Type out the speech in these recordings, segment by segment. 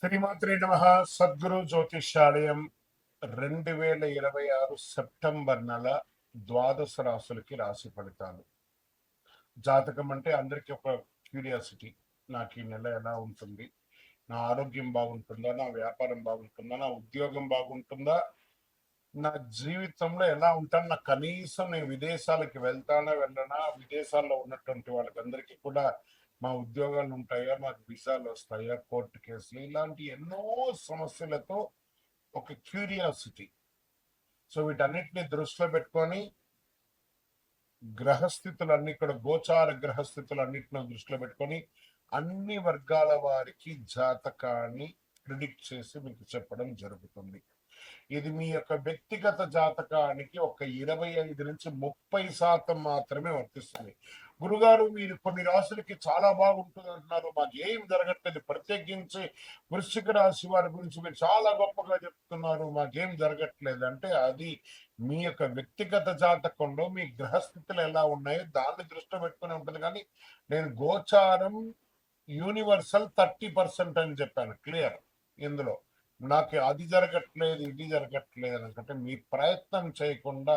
శ్రీమాత్రే నమః. సద్గురు జ్యోతిష్యాలయం 2026 సెప్టెంబర్ నెల ద్వాదశ రాశులకి రాశి ఫలితాలు. జాతకం అంటే అందరికీ ఒక క్యూరియాసిటీ. నాకు ఈ నెల ఎలా ఉంటుంది, నా ఆరోగ్యం బాగుంటుందా, నా వ్యాపారం బాగుంటుందా, నా ఉద్యోగం బాగుంటుందా, నా జీవితంలో ఎలా ఉంటాను, నా కనీసం నేను విదేశాలకి వెళ్తానా వెళ్ళనా, విదేశాల్లో ఉన్నటువంటి వాళ్ళకందరికీ కూడా మా ఉద్యోగాలు ఉంటాయా, మాకు వీసాలు వస్తాయా, కోర్టు కేసులు, ఇలాంటి ఎన్నో సమస్యలతో ఒక క్యూరియాసిటీ. సో వీటన్నిటిని దృష్టిలో పెట్టుకొని గ్రహస్థితులన్నీ కూడా గోచార గ్రహస్థితులన్నిటిని దృష్టిలో పెట్టుకొని అన్ని వర్గాల వారికి జాతకాన్ని ప్రిడిక్ట్ చేసి మీకు చెప్పడం జరుగుతుంది. ఇది మీ యొక్క వ్యక్తిగత జాతకానికి ఒక 25 నుంచి 30% మాత్రమే వర్తిస్తుంది. గురుగారు, మీరు కొన్ని రాశులకి చాలా బాగుంటుంది అంటున్నారు, మాకు ఏం జరగట్లేదు, ప్రత్యేకించి వృశ్చిక రాశి వారి గురించి మీరు చాలా గొప్పగా చెప్తున్నారు, మాకేం జరగట్లేదు అంటే అది మీ యొక్క వ్యక్తిగత జాతకంలో మీ గ్రహస్థితులు ఎలా ఉన్నాయో దాన్ని దృష్టిలో పెట్టుకుని ఉంటుంది. కానీ నేను గోచారం యూనివర్సల్ 30% అని చెప్పాను, క్లియర్. ఇందులో నాకు అది జరగట్లేదు ఇది జరగట్లేదు అనుకుంటే మీ ప్రయత్నం చేయకుండా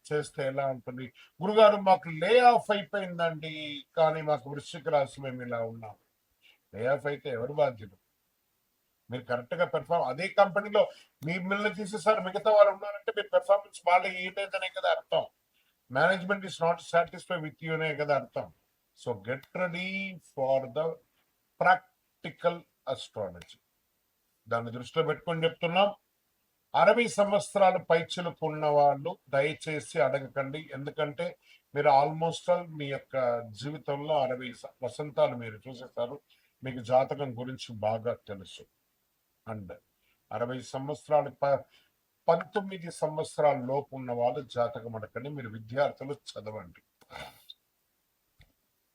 చేస్తే ఎలా ఉంటుంది? గురుగారు, మాకు లే ఆఫ్ అయిపోయిందండి, కానీ మాకు వృశ్చిక రాశి మేము ఇలా ఉన్నాం. లే ఆఫ్ అయితే ఎవరు బాధ్యులు? మీరు కరెక్ట్ గా పెర్ఫార్మ్ అదే కంపెనీలో మిమ్మల్ని తీసేసారు, మిగతా వాళ్ళు ఉన్నారంటే మీరు పెర్ఫార్మెన్స్ బాగా ఏదైతేనే కదా అర్థం. Management is not satisfy with you అనే కదా అర్థం. So get ready for the practical astrology. దాన్ని దృష్టిలో పెట్టుకొని చెప్తున్నాం. 60 సంవత్సరాలు పైచిలకు ఉన్న వాళ్ళు దయచేసి అడగకండి, ఎందుకంటే మీరు ఆల్మోస్ట్ ఆల్ మీ యొక్క జీవితంలో 60 వసంతాలు మీరు చూసేస్తారు, మీకు జాతకం గురించి బాగా తెలుసు. అండ్ 60 సంవత్సరాలు 19 సంవత్సరాల లోపు ఉన్న వాళ్ళు జాతకం అడగండి, మీరు విద్యార్థులు చదవండి.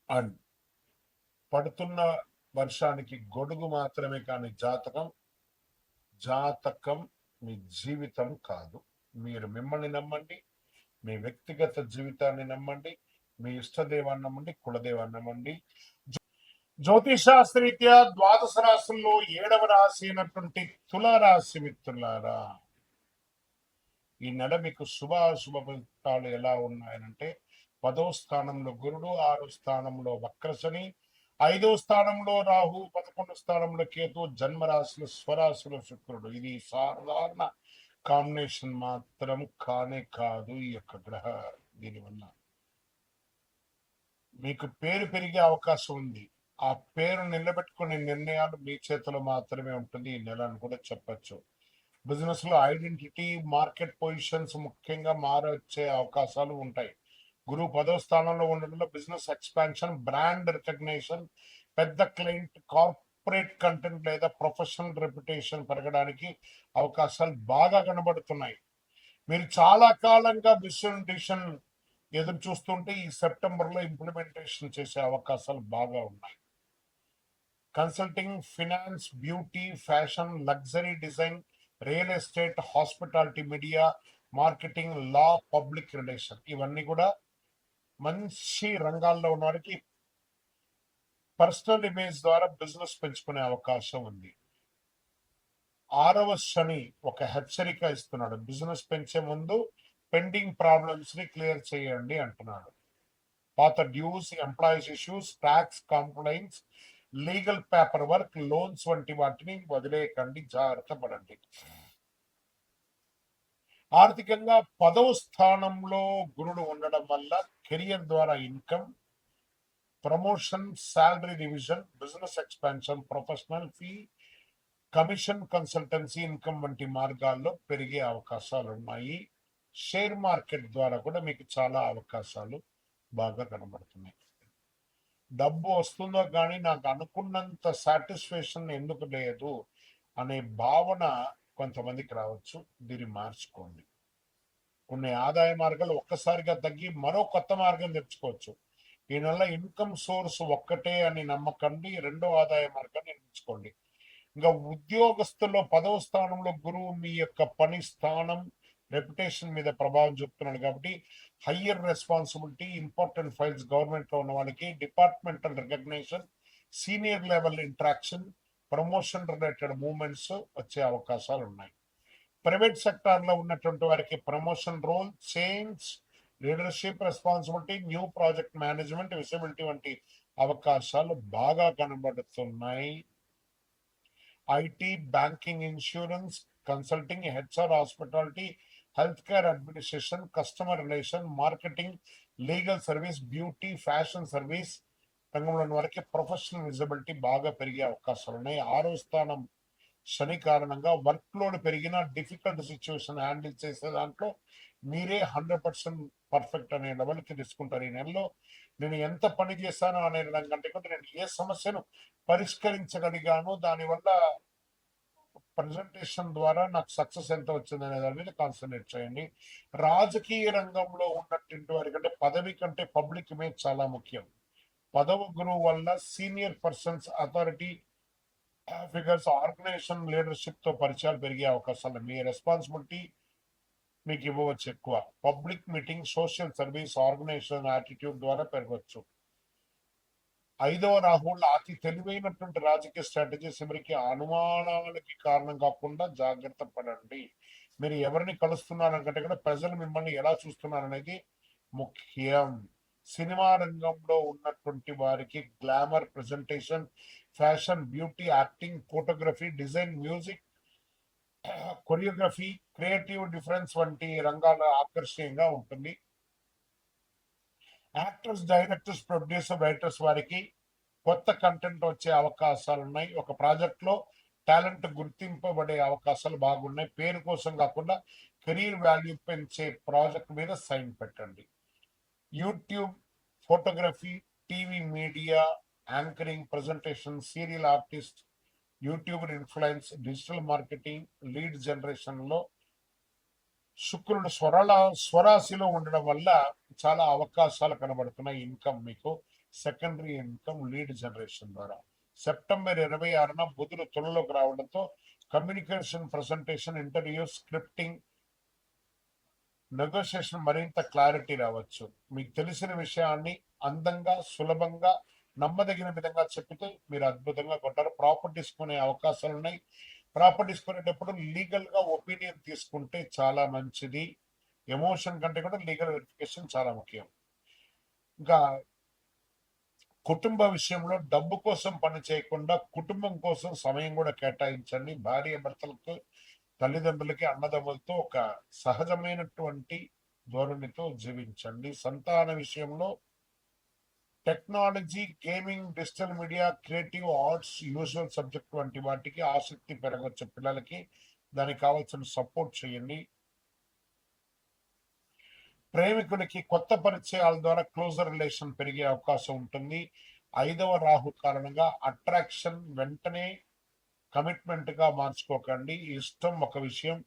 అండ్ పడుతున్న వర్షానికి గొడుగు మాత్రమే, కానీ జాతకం మీ జీవితం కాదు. మీరు మిమ్మల్ని నమ్మండి, మీ వ్యక్తిగత జీవితాన్ని నమ్మండి, మీ ఇష్టదేవాన్ని నమ్మండి, కులదేవాన్ని నమ్మండి. జ్యోతిషాస్త్రరీత్యా ద్వాదశ రాశుల్లో 7వ రాశి అయినటువంటి తులారాశి మిత్రులారా, ఈ నెల మీకు శుభాశుభ ఫలితాలు ఎలా ఉన్నాయనంటే 10వ స్థానంలో గురుడు, 6వ స్థానంలో వక్రశని, 5వ స్థానంలో రాహు, 11వ స్థానంలో కేతు, జన్మరాశులు స్వరాశులు శుక్రుడు. ఇది సాధారణ కాంబినేషన్ మాత్రం కానే కాదు. ఈ యొక్క గ్రహ దీనివల్ల మీకు పేరు పెరిగే అవకాశం ఉంది. ఆ పేరు నిలబెట్టుకునే నిర్ణయాలు మీ చేతిలో మాత్రమే ఉంటుంది ఈ నెల అని కూడా చెప్పచ్చు. బిజినెస్ లో ఐడెంటిటీ, మార్కెట్ పొజిషన్స్ ముఖ్యంగా మారొచ్చే అవకాశాలు ఉంటాయి. గురువు 10వ స్థానంలో ఉండడంలో బిజినెస్ ఎక్స్పాన్షన్, బ్రాండ్ రికగ్నేషన్, పెద్ద క్లయింట్, కార్పొరేట్ కంటెంట్ లేదా ప్రొఫెషనల్ రెప్యుటేషన్ పెరగడానికి అవకాశాలు బాగా కనబడుతున్నాయి. మీరు చాలా కాలంగా డిసిషన్ ఎదురు చూస్తుంటే ఈ సెప్టెంబర్ లో ఇంప్లిమెంటేషన్ చేసే అవకాశాలు బాగా ఉన్నాయి. Consulting, finance, beauty, fashion, luxury design, real estate, hospitality, media, marketing, law, public relation, ఇవన్నీ కూడా మంచి రంగాల్లో ఉన్న వారికి పర్సనల్ ఇమేజ్ ద్వారా బిజినెస్ పెంచుకునే అవకాశం ఉంది. 6వ శని ఒక హెచ్చరిక ఇస్తున్నాడు, బిజినెస్ పెంచే ముందు పెండింగ్ ప్రాబ్లమ్స్ ని క్లియర్ చేయండి అంటున్నాడు. పాత dues, employees issues, tax complaints, legal paperwork, loans వంటి వాటిని వదిలేయకండి, జాగ్రత్త పడండి. ఆర్థికంగా 10వ స్థానంలో గురుడు ఉండడం వల్ల కెరియర్ ద్వారా income, promotion, salary revision, business expansion, professional fee, commission, consultancy income వంటి మార్గాల్లో పెరిగే అవకాశాలు ఉన్నాయి. షేర్ మార్కెట్ ద్వారా కూడా మీకు చాలా అవకాశాలు బాగా కనబడుతున్నాయి. డబ్బు వస్తుందో కానీ నాకు అనుకున్నంత సాటిస్ఫాక్షన్ ఎందుకు లేదు అనే భావన కొంతమందికి రావచ్చు. దీన్ని మార్చుకోండి. కొన్ని ఆదాయ మార్గాలు ఒక్కసారిగా తగ్గి మరో కొత్త మార్గం తెచ్చుకోవచ్చు. ఈ నెల ఇన్కమ్ సోర్స్ ఒక్కటే అని నమ్మకండి, రెండో ఆదాయ మార్గాన్ని నిర్మించుకోండి. ఇంకా ఉద్యోగస్తుల్లో 10వ స్థానంలో గురువు మీ యొక్క పని స్థానం, రెప్యుటేషన్ మీద ప్రభావం చూపుతున్నాడు కాబట్టి higher responsibility, important files government లో ఉన్న వాళ్ళకి, departmental recognition, senior level interaction, promotion related movements వచ్చే అవకాశాలు ఉన్నాయి. ప్రైవేట్ సెక్టార్లో ఉన్నటువంటి వారికి promotion role change, leadership responsibility, new project management, visibility వంటి అవకాశాలు బాగా కనబడుతున్నాయి. IT, banking, insurance, consulting, HR, hospitality, health care administration, customer relation, marketing, legal service, beauty, fashion service రంగంలోని వారికి ప్రొఫెషనల్ విజిబిలిటీ బాగా పెరిగే అవకాశాలు ఉన్నాయి. 6వ స్థానం శని కారణంగా వర్క్ లోడ్ పెరిగిన డిఫికల్ట్ సిచ్యువేషన్ హ్యాండిల్ చేసే దాంట్లో మీరే 100% పర్ఫెక్ట్ అనే లెవెల్కి తీసుకుంటారు. ఈ నెలలో నేను ఎంత పని చేశాను అనే దానికంటే కూడా నేను ఏ సమస్యను పరిష్కరించగలిగాను, దానివల్ల ప్రజెంటేషన్ ద్వారా నాకు సక్సెస్ ఎంత వచ్చింది అనే దాని మీద కాన్సన్ట్రేట్ చేయండి. రాజకీయ రంగంలో ఉన్నటువంటి వారి కంటే పదవి కంటే పబ్లిక్ ఇమేజ్ చాలా ముఖ్యం. పదవ గురువు వల్ల senior persons, authority figures, organisation leadership తో పరిచయాలు పెరిగే అవకాశాలు. మీ రెస్పాన్సిబిలిటీ మీకు ఇవ్వవచ్చు ఎక్కువ. Public meeting, social service, organisation attitude ద్వారా పెరగవచ్చు. 5వ రాహువుల అతి తెలివైనటువంటి రాజకీయ స్ట్రాటజీస్ ఎవరికి అనుమానాలకి కారణం కాకుండా జాగ్రత్త పడండి. మీరు ఎవరిని కలుస్తున్నారనుకంటే కూడా ప్రజలు మిమ్మల్ని ఎలా చూస్తున్నారనేది ముఖ్యం. సినిమా రంగంలో ఉన్నటువంటి వారికి glamour, presentation, fashion, beauty, acting, photography, design, music, choreography, creative difference వంటి రంగాల ఆకర్షణీయంగా ఉంటుంది. యాక్టర్స్, డైరెక్టర్స్, ప్రొడ్యూసర్, రైటర్స్ వారికి కొత్త కంటెంట్ వచ్చే అవకాశాలు ఉన్నాయి. ఒక ప్రాజెక్ట్ లో టాలెంట్ గుర్తింపబడే అవకాశాలు బాగున్నాయి. పేరు కోసం కాకుండా కెరీర్ వాల్యూ పెంచే ప్రాజెక్ట్ మీద సైన్ పెట్టండి. YouTube, photography, TV, media, anchoring, presentation, serial artist, YouTuber influence, digital marketing, lead generation లో శుక్రుడు స్వరాశిలో ఉండడం వల్ల చాలా అవకాశాలు కనబడుతున్నాయి. ఇన్కమ్ మీకు సెకండరీ ఇన్కమ్ లీడ్ జనరేషన్ ద్వారా. సెప్టెంబర్ 26న బుధుడు తులలోకి రావడంతో communication, presentation, interview, scripting, negotiation మరింత క్లారిటీ రావచ్చు. మీకు తెలిసిన విషయాన్ని అందంగా, సులభంగా, నమ్మదగిన విధంగా చెప్పితే మీరు అద్భుతంగా కొంటారు. ప్రాపర్టీస్ కొనే అవకాశాలు ఉన్నాయి. ప్రాపర్టీస్ కొనేటప్పుడు లీగల్ గా ఒపీనియన్ తీసుకుంటే చాలా మంచిది. ఎమోషన్ కంటే కూడా లీగల్ వెరిఫికేషన్ చాలా ముఖ్యం. ఇంకా కుటుంబ విషయంలో డబ్బు కోసం పని చేయకుండా కుటుంబం కోసం సమయం కూడా కేటాయించండి. భార్య భర్తలకు, తల్లిదండ్రులకి, అన్నదమ్ములతో ఒక సహజమైనటువంటి ధోరణితో జీవించండి. సంతాన విషయంలో technology, gaming, digital media, creative arts, usual subject వంటి వాటికి ఆసక్తి పెరగవచ్చు. పిల్లలకి దానికి కావాల్సిన సపోర్ట్ చేయండి. ప్రేమికులకి కొత్త పరిచయాల ద్వారా క్లోజర్ రిలేషన్ పెరిగే అవకాశం ఉంటుంది. 5వ రాహు కారణంగా అట్రాక్షన్ వెంటనే కమిట్మెంట్ గా మార్చుకోకండి. ఇష్టం ఒక విషయం,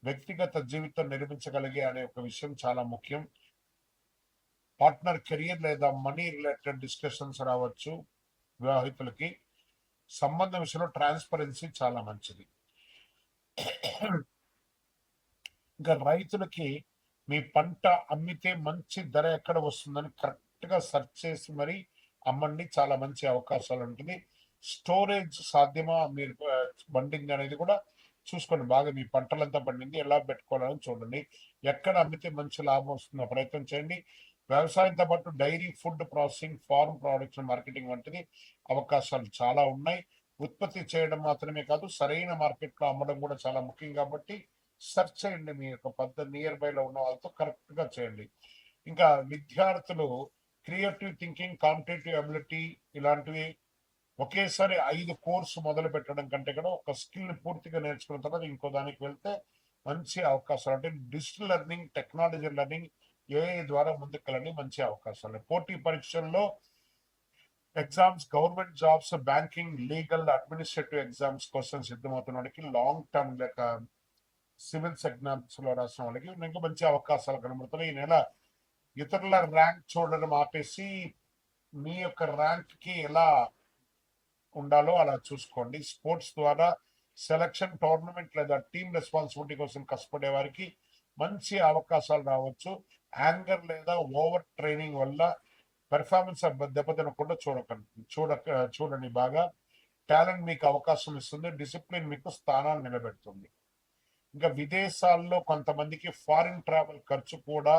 వ్యక్తిగత జీవితం నిర్మించగలిగే అనే ఒక విషయం చాలా ముఖ్యం. పార్ట్నర్, కెరియర్ లేదా మనీ రిలేటెడ్ డిస్కషన్స్ రావచ్చు. వివాహితులకి సంబంధం విషయంలో ట్రాన్స్పరెన్సీ చాలా మంచిది. ఇంకా రైతులకి మీ పంట అమ్మితే మంచి ధర ఎక్కడ వస్తుందని కరెక్ట్ గా సెర్చ్ చేసి మరి అమ్మండి, చాలా మంచి అవకాశాలు ఉంటుంది. స్టోరేజ్ సాధ్యమా, మీరు బండింగ్ అనేది కూడా చూసుకోండి. బాగా మీ పంటలంతా పండింది ఎలా పెట్టుకోవాలని చూడండి. ఎక్కడ అమ్మితే మంచి లాభం వస్తుందో ప్రయత్నం చేయండి. వ్యవసాయంతో పాటు dairy, food processing, farm production, marketing వంటిది అవకాశాలు చాలా ఉన్నాయి. ఉత్పత్తి చేయడం మాత్రమే కాదు, సరైన మార్కెట్లో అమ్మడం కూడా చాలా ముఖ్యం. కాబట్టి సెర్చ్ చేయండి, మీ యొక్క పద్ధతి నియర్ బై లో ఉన్న వాళ్ళతో కరెక్ట్ గా చేయండి. ఇంకా విద్యార్థులు క్రియేటివ్ థింకింగ్, కాంపిటేటివ్ అబిలిటీ ఇలాంటివి ఒకేసారి 5 కోర్సు మొదలు పెట్టడం కంటే కూడా ఒక స్కిల్ పూర్తిగా నేర్చుకున్న తర్వాత ఇంకో దానికి వెళ్తే మంచి అవకాశాలు. అంటే digital learning, technology learning, AI ద్వారా ముందుకెళ్ళండి, మంచి అవకాశాలు. పోటీ పరీక్షల్లో exams, government jobs, banking, legal, administrative exams కోసం సిద్ధమవుతున్న వాళ్ళకి, లాంగ్ టర్మ్ లేక సివిల్స్ ఎగ్జామ్స్ లో రాసిన వాళ్ళకి ఇంకా మంచి అవకాశాలు కనబడుతున్నాయి. ఈ నెల ఇతరుల ర్యాంక్ చూడడం ఆపేసి మీ యొక్క ర్యాంక్ కి ఎలా ఉండాలో అలా చూసుకోండి. స్పోర్ట్స్ ద్వారా సెలక్షన్, టోర్నమెంట్ లేదా టీమ్ రెస్పాన్సిబిలిటీ కోసం కష్టపడే వారికి మంచి అవకాశాలు రావచ్చు. యాంగర్ లేదా ఓవర్ ట్రైనింగ్ వల్ల పెర్ఫార్మెన్స్ దెబ్బతినకుండా చూడండి బాగా. టాలెంట్ మీకు అవకాశం ఇస్తుంది, డిసిప్లిన్ మీకు స్థానాన్ని నిలబెడుతుంది. ఇంకా విదేశాల్లో కొంతమందికి ఫారిన్ ట్రావెల్ ఖర్చు కూడా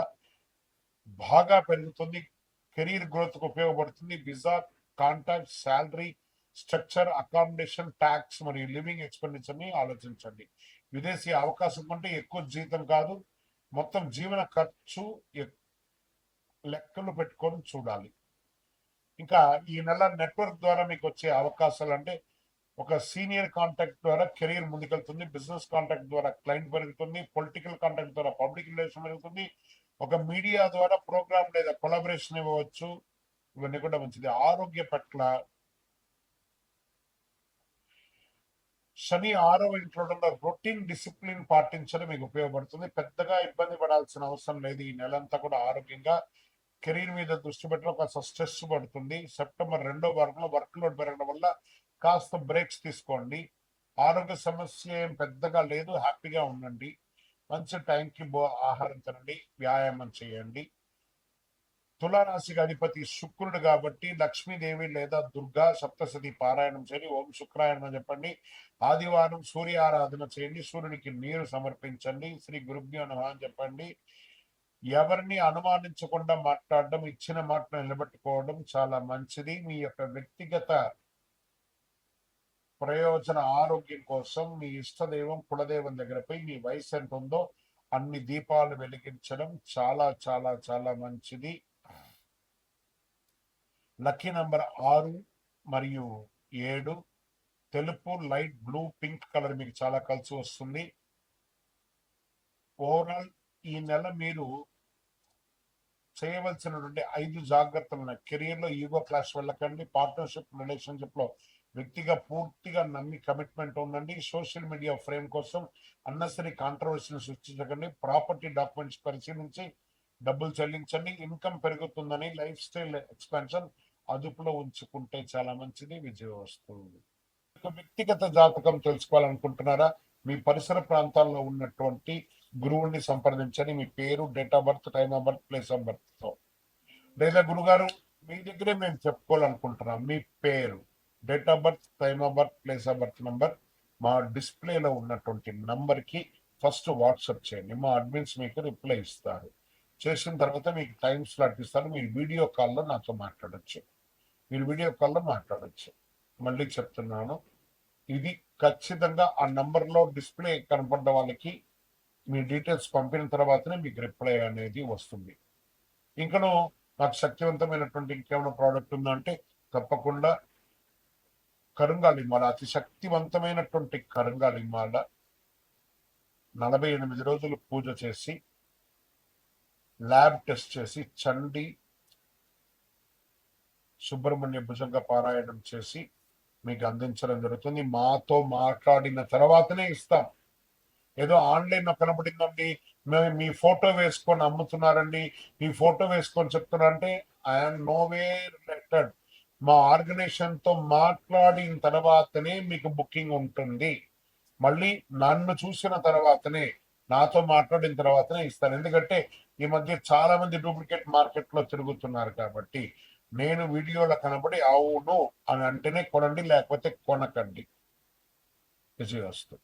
బాగా పెరుగుతుంది. కెరీర్ గ్రోత్ కు ఉపయోగపడుతుంది. Visa, contact, salary structure, accommodation, tax మరియు లివింగ్ ఎక్స్పెండిచర్ ని ఆలోచించండి. విదేశీ అవకాశం కంటే ఎక్కువ జీతం కాదు, మొత్తం జీవన ఖర్చు లెక్కలు పెట్టుకొని చూడాలి. ఇంకా ఈ నెల నెట్వర్క్ ద్వారా మీకు వచ్చే అవకాశాలు అంటే ఒక సీనియర్ కాంటాక్ట్ ద్వారా కెరీర్ ముందుకెళ్తుంది, బిజినెస్ కాంటాక్ట్ ద్వారా క్లయింట్ పెరుగుతుంది, పొలిటికల్ కాంటాక్ట్ ద్వారా పబ్లిక్ రిలేషన్ పెరుగుతుంది, ఒక మీడియా ద్వారా ప్రోగ్రామ్ లేదా కొలాబరేషన్ ఇవ్వవచ్చు. ఇవన్నీ కూడా మంచిది. ఆరోగ్య పట్ల శని 6వ ఇంట్లో రొటీన్ డిసిప్లిన్ పాటించడం మీకు ఉపయోగపడుతుంది. పెద్దగా ఇబ్బంది పడాల్సిన అవసరం లేదు. ఈ నెలంతా కూడా ఆరోగ్యంగా కెరీర్ మీద దృష్టి పెట్టడం కాస్త స్ట్రెస్ పడుతుంది. సెప్టెంబర్ 2వ వారంలో వర్క్ లోడ్ పెరగడం వల్ల కాస్త బ్రేక్స్ తీసుకోండి. ఆరోగ్య సమస్య ఏం పెద్దగా లేదు, హ్యాపీగా ఉండండి. మంచి టైంకి ఆహారం తినండి, వ్యాయామం చేయండి. తులారాశికి అధిపతి శుక్రుడు కాబట్టి లక్ష్మీదేవి లేదా దుర్గా సప్తశతి పారాయణం చేయండి. ఓం శుక్రాయణం చెప్పండి. ఆదివారం సూర్య ఆరాధన చేయండి. సూర్యునికి నీరు సమర్పించండి. శ్రీ గురుభ్యో నమః అని చెప్పండి. ఎవరిని అనుమానించకుండా మాట్లాడడం, ఇచ్చిన మాటను నిలబెట్టుకోవడం చాలా మంచిది. మీ యొక్క వ్యక్తిగత ప్రయోజన ఆరోగ్యం కోసం మీ ఇష్టదైవం కులదైవం దగ్గరపై మీ వయసు ఎంత ఉందో అన్ని దీపాలు వెలిగించడం చాలా చాలా చాలా మంచిది. లక్కీ నంబర్ 6 మరియు 7. తెలుపు, లైట్ బ్లూ, పింక్ కలర్ మీకు చాలా కలిసి వస్తుంది. ఓవరాల్ ఈ నెల మీరు చేయవలసినటువంటి 5 జాగ్రత్తలు ఉన్నాయి. కెరీర్ లో ఈగో క్లాష్ వెళ్ళకండి. పార్ట్నర్షిప్ రిలేషన్షిప్ లో వ్యక్తిగా పూర్తిగా నమ్మి కమిట్మెంట్ ఉండండి. సోషల్ మీడియా ఫ్రేమ్ కోసం అన్నెసరీ కాంట్రవర్సీని సృష్టించకండి. ప్రాపర్టీ డాక్యుమెంట్స్ పరిశీలించి డబ్బులు చెల్లించండి. ఇన్కమ్ పెరుగుతుందని లైఫ్ స్టైల్ ఎక్స్పాన్షన్ అదుపులో ఉంచుకుంటే చాలా మంచిది. విజయం వస్తుంది. వ్యక్తిగత జాతకం తెలుసుకోవాలనుకుంటున్నారా? మీ పరిసర ప్రాంతాల్లో ఉన్నటువంటి గురువుని సంప్రదించండి. మీ పేరు, date of birth, time of birth, place of birth తో. లేదా గురుగారు మీ దగ్గరే మేము చెప్పుకోవాలనుకుంటున్నాం. మీ పేరు, date of birth, time of birth, place of birth number మా డిస్ప్లేలో ఉన్నటువంటి నంబర్ కి ఫస్ట్ వాట్సాప్ చేయండి. మా అడ్మిన్స్ మీకు రిప్లై ఇస్తారు. చేసిన తర్వాత మీకు టైం స్లాట్ ఇస్తారు. మీరు వీడియో కాల్లో నాతో మాట్లాడచ్చు. మళ్ళీ చెప్తున్నాను, ఇది ఖచ్చితంగా ఆ నంబర్లో డిస్ప్లే కనపడ్డ వాళ్ళకి మీ డీటెయిల్స్ పంపిన తర్వాతనే మీకు రిప్లై అనేది వస్తుంది. ఇంకను నాకు శక్తివంతమైనటువంటి ఇంకేమైనా ప్రోడక్ట్ ఉందంటే తప్పకుండా కరుంగాలిమాల, అతి శక్తివంతమైనటువంటి కరుంగాలిమాల 48 రోజులు పూజ చేసి ల్యాబ్ టెస్ట్ చేసి చండి సుబ్రహ్మణ్య భుజంగ పారాయణం చేసి మీకు అందించడం జరుగుతుంది. మాతో మాట్లాడిన తర్వాతనే ఇస్తాం. ఏదో ఆన్లైన్ లో కనబడిందండి, మీ ఫోటో వేసుకొని అమ్ముతున్నారండి, మీ ఫోటో వేసుకొని చెప్తున్నారంటే ఐఎమ్ నో వే రిలేటెడ్. మా ఆర్గనైజేషన్ తో మాట్లాడిన తర్వాతనే మీకు బుకింగ్ ఉంటుంది. మళ్ళీ నన్ను చూసిన తర్వాతనే, నాతో మాట్లాడిన తర్వాతనే ఇస్తాను. ఎందుకంటే ఈ మధ్య చాలా మంది డూప్లికేట్ మార్కెట్ లో తిరుగుతున్నారు కాబట్టి నేను వీడియోలో కనబడి అవును అని అంటేనే కొనండి, లేకపోతే కొనకండి. విజయవస్తు.